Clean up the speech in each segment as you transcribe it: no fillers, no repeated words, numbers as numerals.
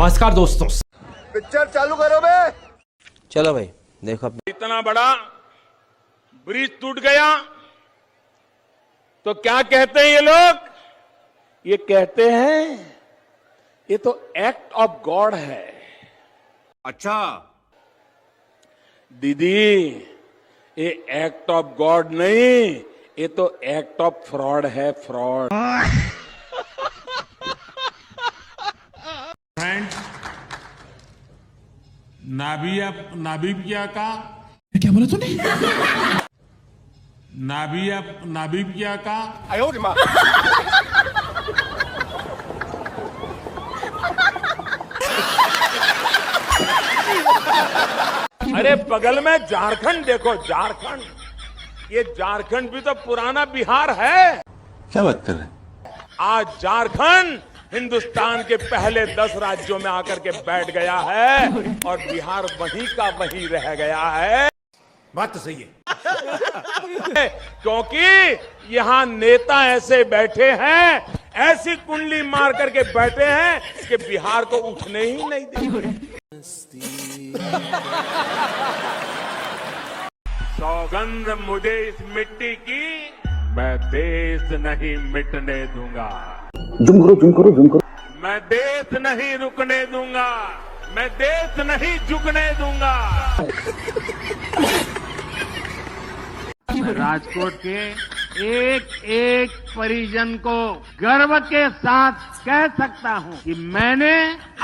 नमस्कार दोस्तों, पिक्चर चालू करो बे। चलो भाई देखो। इतना बड़ा ब्रिज टूट गया तो क्या कहते हैं ये लोग? ये कहते हैं ये तो एक्ट ऑफ गॉड है। अच्छा दीदी, ये एक्ट ऑफ गॉड नहीं, ये तो एक्ट ऑफ फ्रॉड है, फ्रॉड। नाभिया का क्या बोला तूने? नाभिया का अरे बगल में झारखंड देखो, झारखंड, ये झारखंड भी तो पुराना बिहार है। क्या बात कर रहे हैं? आज झारखंड हिंदुस्तान के पहले 10 राज्यों में आकर के बैठ गया है और बिहार वहीं का वहीं रह गया है। बात तो सही है। क्योंकि यहाँ नेता ऐसे बैठे हैं, ऐसी कुंडली मार करके बैठे हैं कि बिहार को उठने ही नहीं देंगे। सौगंध मुझे इस मिट्टी की, मैं देश नहीं मिटने दूंगा। जुम करो। मैं देश नहीं रुकने दूंगा, मैं देश नहीं झुकने दूंगा। राजकोट के एक एक परिजन को गर्व के साथ कह सकता हूं कि मैंने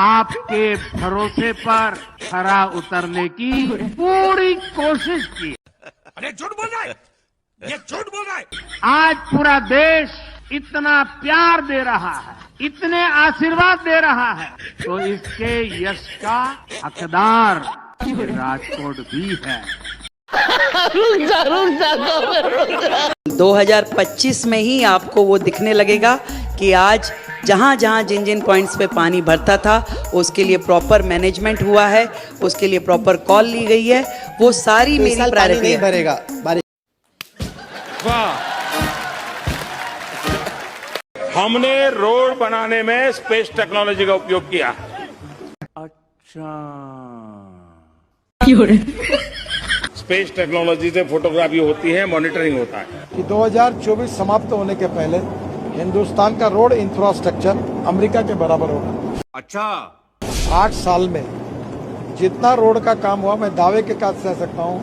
आपके भरोसे पर खरा उतरने की पूरी कोशिश की। अरे झूठ बोल रहा है, ये झूठ बोल रहा है। आज पूरा देश इतना प्यार दे रहा है, इतने आशीर्वाद दे रहा है, तो इसके यश का हकदार राजकोट भी है। 2025 में ही आपको वो दिखने लगेगा कि आज जहाँ जहाँ जिन जिन पॉइंट्स पे पानी भरता था उसके लिए प्रॉपर मैनेजमेंट हुआ है, उसके लिए प्रॉपर कॉल ली गई है। वो सारी मेरी प्रायोरिटी है। भरेगा वाह! हमने रोड बनाने में स्पेस टेक्नोलॉजी का उपयोग किया। अच्छा, स्पेस टेक्नोलॉजी से फोटोग्राफी होती है, मॉनिटरिंग होता है। कि 2024 समाप्त होने के पहले हिंदुस्तान का रोड इंफ्रास्ट्रक्चर अमेरिका के बराबर होगा। अच्छा 8 साल में जितना रोड का काम हुआ, मैं दावे के साथ कह सकता हूँ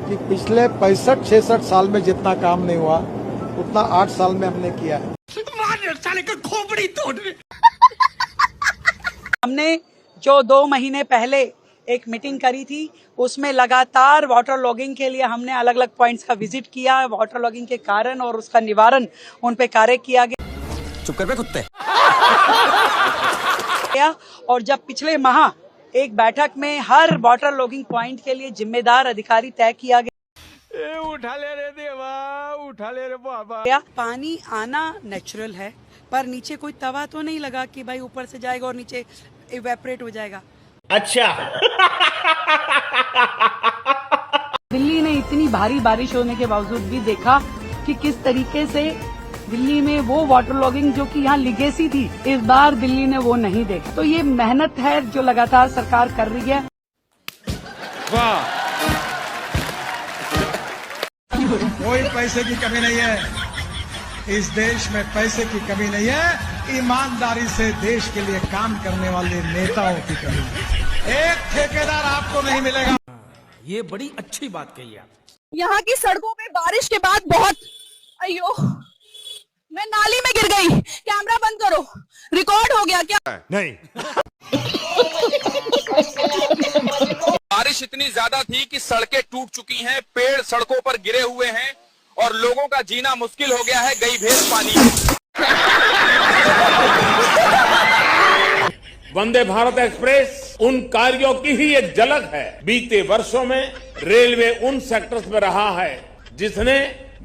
कि पिछले 65-66 साल में जितना काम नहीं हुआ उतना 8 साल में हमने किया है। साले का खोपड़ी तोड़। हमने जो 2 महीने पहले एक मीटिंग करी थी, उसमें लगातार वाटर लॉगिंग के लिए हमने अलग अलग पॉइंट्स का विजिट किया। वाटर लॉगिंग के कारण और उसका निवारण उन पे कार्य किया चुप कर बे कुत्ते। गया। और जब पिछले माह एक बैठक में हर वाटर लॉगिंग पॉइंट के लिए जिम्मेदार अधिकारी तय किया गया। उठा ले रे देवा, उठा ले रे बाबा। पानी आना नेचुरल है, पर नीचे कोई तवा तो नहीं लगा कि भाई ऊपर से जाएगा और नीचे इवेपोरेट हो जाएगा। अच्छा। दिल्ली ने इतनी भारी बारिश होने के बावजूद भी देखा कि किस तरीके से दिल्ली में वो वाटर लॉगिंग जो कि यहाँ लिगेसी थी, इस बार दिल्ली ने वो नहीं देखा। तो ये मेहनत है जो लगातार सरकार कर रही है। वाह! कोई पैसे की कमी नहीं है इस देश में, पैसे की कमी नहीं है, ईमानदारी से देश के लिए काम करने वाले नेताओं की कमी है। एक ठेकेदार आपको नहीं मिलेगा। ये बड़ी अच्छी बात कही आप। यहाँ की सड़कों पे बारिश के बाद बहुत, अयो मैं नाली में गिर गई। कैमरा बंद करो, रिकॉर्ड हो गया क्या? नहीं। बारिश इतनी ज्यादा थी कि सड़कें टूट चुकी हैं, पेड़ सड़कों पर गिरे हुए हैं और लोगों का जीना मुश्किल हो गया है। गई भैंस पानी में। वंदे भारत एक्सप्रेस उन कार्यों की ही एक झलक है। बीते वर्षों में रेलवे उन सेक्टर्स में रहा है जिसने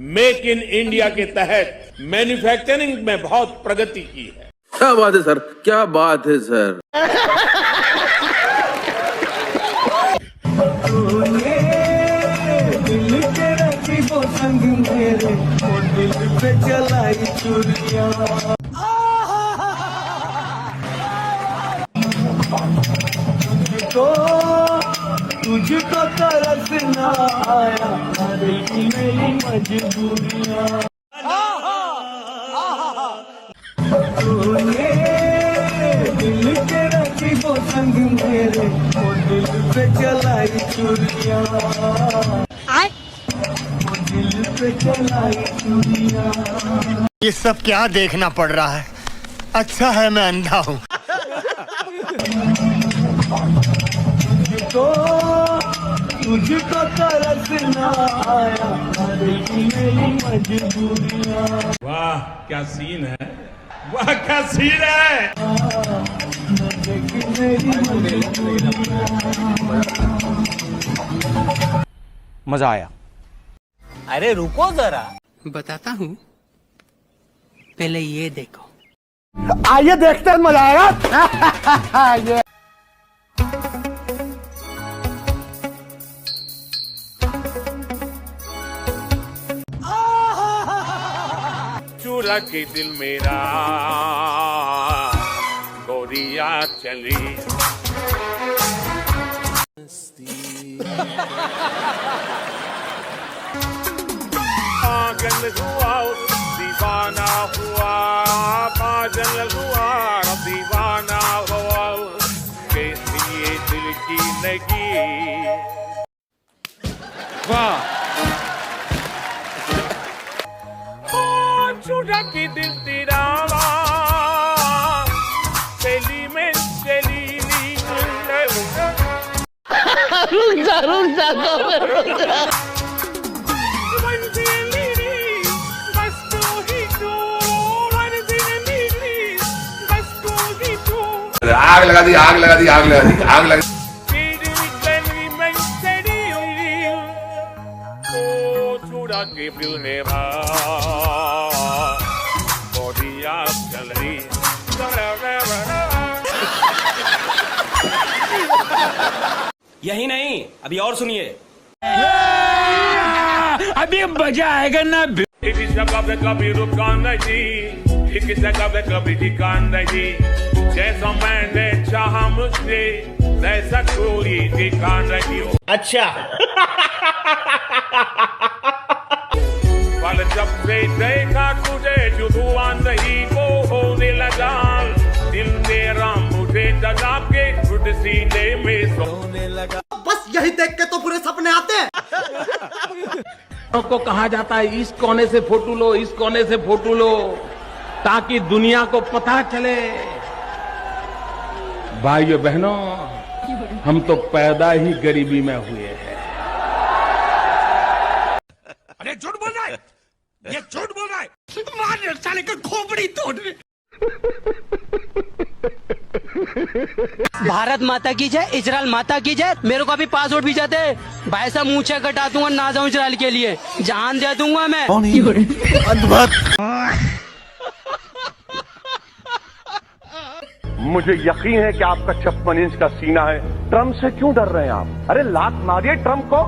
मेक इन इंडिया के तहत मैन्युफैक्चरिंग में बहुत प्रगति की है। क्या बात है सर, क्या बात है सर। मुझको तुझको तरसना आया, देखी मेरी मजबूरियां। तूने दिल के रखी वो संग मेरे, वो दिल पे चलाई चुरियां, वो दिल पे चलाई चुरियां। ये सब क्या देखना पड़ रहा है? अच्छा है मैं अंधा हूँ। तुझको तरसना आया, देखी मेरी मजबूरियां। वाह क्या सीन है, वाह क्या सीन है। देखी मेरी मजा आया। अरे रुको जरा, बताता हूँ, पहले ये देखो। आइए देखते हैं, मजा आएगा। चुरा के दिल मेरा गोरिया चली। पागल हुआ दीवाना हुआ, पागल हुआ दीवाना हुआ, कैसी ये दिल की लगी। वाह चुरा के दिल तेरा, चली में चली आग लगा दी, आग लगा दी, आग लगा दी, आग लगा दी। चुरा के दिल मेरा गोरिया चली। यही नहीं, अभी और सुनिए। अभी मजा आएगा ना। किसी जगह पे कभी रुका नहीं, किसी जगह पे कभी टिका नहीं, जैसा मैंने चाहा मुझसे वैसा कोई दिखा नहीं। अच्छा। पल जब से देखा तुझे जुदुआ नहीं को होने लगा, दिल मेरा मुझे जगा के खुद सीने में सोने लगा। बस यही देख के तो पूरे सपने आते हैं। को कहा जाता है इस कोने से फोटो लो, इस कोने से फोटो लो, ताकि दुनिया को पता चले। भाइयों बहनों, हम तो पैदा ही गरीबी में हुए हैं। अरे झूठ बोल रहा है, ये झूठ बोल रहा है। मार साले का खोपड़ी तोड़। भारत माता की जय, इजराइल माता की जय। मेरे को अभी पासवर्ड भी जाते, भाई साहब मूछे कटा दूंगा, ना जाऊं इजराइल के लिए, जान दे दूंगा मैं। मुझे यकीन है कि आपका 56 इंच का सीना है। ट्रम्प से क्यों डर रहे हैं आप? अरे लात मारिए ट्रम्प को।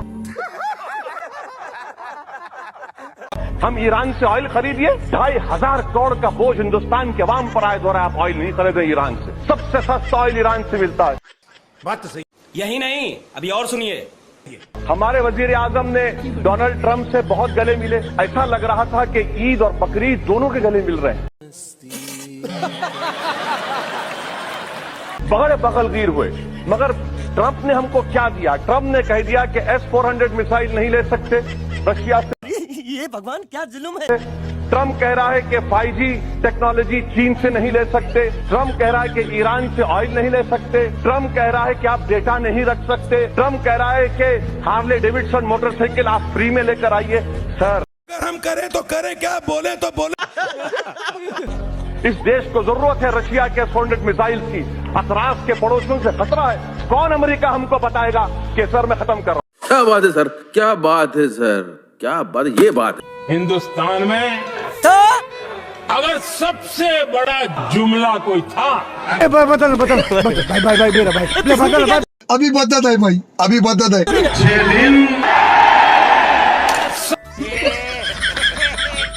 हम ईरान से ऑयल खरीदिए, 2500 करोड़ का बोझ हिंदुस्तान के अवाम पर आए, द्वारा आप ऑयल नहीं खरीदे ईरान से। सबसे सस्ता ऑयल ईरान से मिलता है। बात तो सही। यही नहीं, अभी और सुनिए। हमारे वजीर आजम ने डोनाल्ड ट्रंप से बहुत गले मिले। ऐसा लग रहा था कि ईद और बकरीद दोनों के गले मिल रहे हैं। बड़े बगलगीर हुए, मगर ट्रंप ने हमको क्या दिया? ट्रंप ने कह दिया कि S-400 मिसाइल नहीं ले सकते रशिया से। ये भगवान क्या जुल्म है। ट्रंप कह रहा है कि 5G टेक्नोलॉजी चीन से नहीं ले सकते। ट्रंप कह रहा है कि ईरान से ऑयल नहीं ले सकते। ट्रंप कह रहा है कि आप डेटा नहीं रख सकते। ट्रंप कह रहा है कि हार्ले डेविडसन मोटरसाइकिल आप फ्री में लेकर आइए। सर, अगर हम करें तो करें क्या, बोले तो बोले। इस देश को जरूरत है रशिया के S-400 मिसाइल की। अतराफ के पड़ोसियों से खतरा है। कौन अमेरिका हमको बताएगा कि सर मैं खत्म कर रहा हूं? क्या बात है सर, क्या बात है सर, क्या बात, ये बात है। हिंदुस्तान में अगर सबसे बड़ा जुमला कोई था, बदल भाई मेरा भाई बदल। अभी बदल है भाई, अभी बदल है।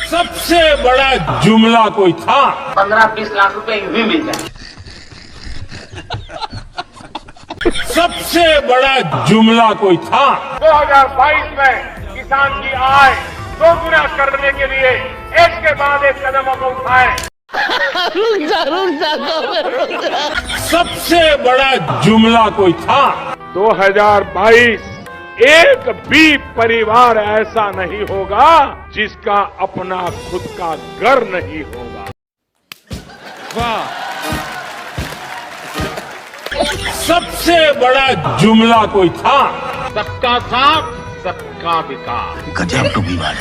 सबसे बड़ा जुमला कोई था, 15-20 लाख रुपए यूं ही मिल जाए। सबसे बड़ा जुमला कोई था। 2022 में किसान की आय दोगुना करने के लिए एक के बाद एक कदम को उठाए। सबसे बड़ा जुमला कोई था। 2022 एक भी परिवार ऐसा नहीं होगा जिसका अपना खुद का घर नहीं होगा। वाह, सबसे बड़ा जुमला कोई था। सबका साथ सबका विकास। गजब टू बी बात।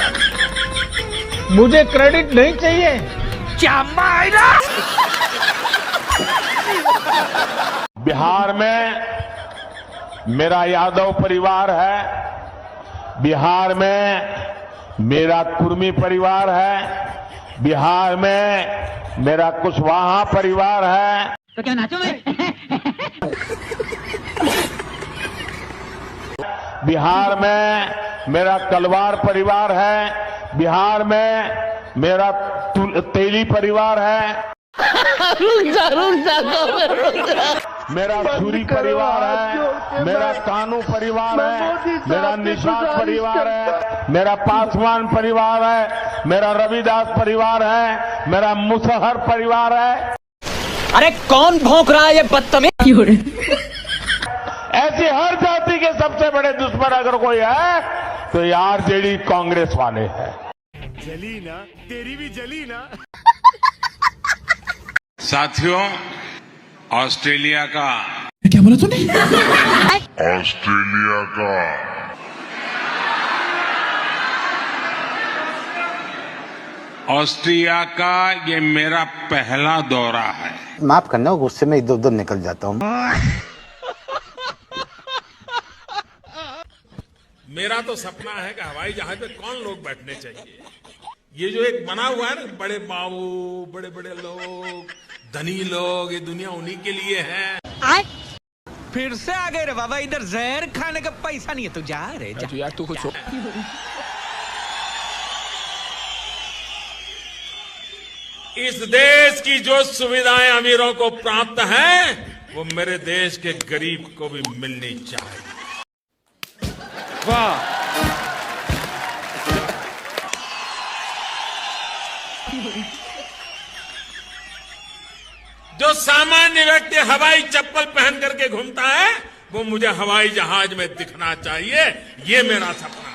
मुझे क्रेडिट नहीं चाहिए। क्या मायरा? बिहार में मेरा यादव परिवार है, बिहार में मेरा कुर्मी परिवार है, बिहार में मेरा कुशवाहा परिवार है। तो क्या नाचो मैं? बिहार में मेरा तलवार परिवार है, बिहार में मेरा तेली परिवार है, मेरा सूरी परिवार है, मेरा कानू परिवार है, मेरा निषाद परिवार है, मेरा पासवान परिवार है, मेरा रविदास परिवार है, मेरा मुसहर परिवार है। अरे कौन भौंक रहा है ये बदतमीज? ऐसी हर जाति के सबसे बड़े दुश्मन अगर कोई है तो ये आरजेडी कांग्रेस वाले हैं। जली ना, तेरी भी जली ना। साथियों, ऑस्ट्रेलिया का क्या बोला तूने? ऑस्ट्रिया का ये मेरा पहला दौरा है। माफ करना, गुस्से में इधर उधर निकल जाता हूँ। मेरा तो सपना है कि हवाई जहाज पे कौन लोग बैठने चाहिए। ये जो एक बना हुआ है ना, बड़े बाबू, बड़े बड़े लोग, धनी लोग, ये दुनिया उन्हीं के लिए है। फिर से आ गए रे बाबा, इधर जहर खाने का पैसा नहीं है। तू जा रे जा। यार तू कुछ इस देश की जो सुविधाएं अमीरों को प्राप्त हैं, वो मेरे देश के गरीब को भी मिलनी चाहिए। वाह, जो सामान्य व्यक्ति हवाई चप्पल पहन करके घूमता है, वो मुझे हवाई जहाज में दिखना चाहिए। ये मेरा सपना है।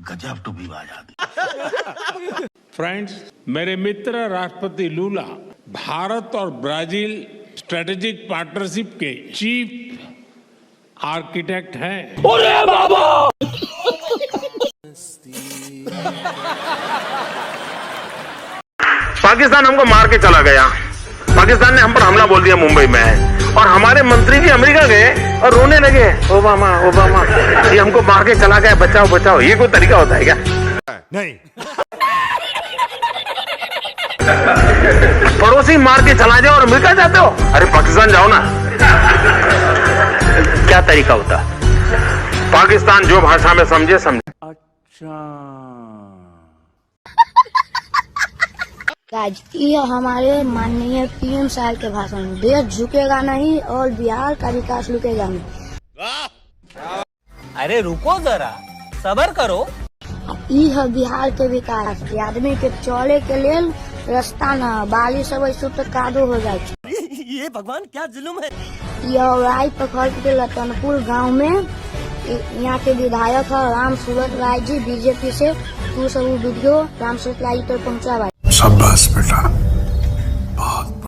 गजब टू बी बात। फ्रेंड्स, मेरे मित्र राष्ट्रपति लूला भारत और ब्राजील स्ट्रेटेजिक पार्टनरशिप के चीफ आर्किटेक्ट हैं। अरे बाबा! पाकिस्तान हमको मार के चला गया, पाकिस्तान ने हम पर हमला बोल दिया मुंबई में, और हमारे मंत्री जी अमेरिका गए और रोने लगे, ओबामा ओबामा ये हमको मार के चला गया, बचाओ बचाओ। ये कोई तरीका होता है क्या? नहीं। पड़ोसी मार के चला जाओ और अमेरिका जाते हो? अरे पाकिस्तान जाओ ना। क्या तरीका होता? पाकिस्तान जो भाषा में समझे समझे। ये हमारे माननीय PM साहब के भाषण में, देश झुकेगा नहीं और बिहार का विकास रुकेगा नहीं। अरे रुको जरा, सबर करो। यह बिहार के विकास के आदमी के चले के लिए रास्ता न बाली सब ऐसे तो कादो हो जाए। ये भगवान क्या जुल्म है। यह राय पकड़ के लतनपुर गांव में यहाँ के विधायक है राम सूरत राय जी BJP से, तू सब वीडियो राम सूरत राय तक पहुँचा। शाबाश बेटा।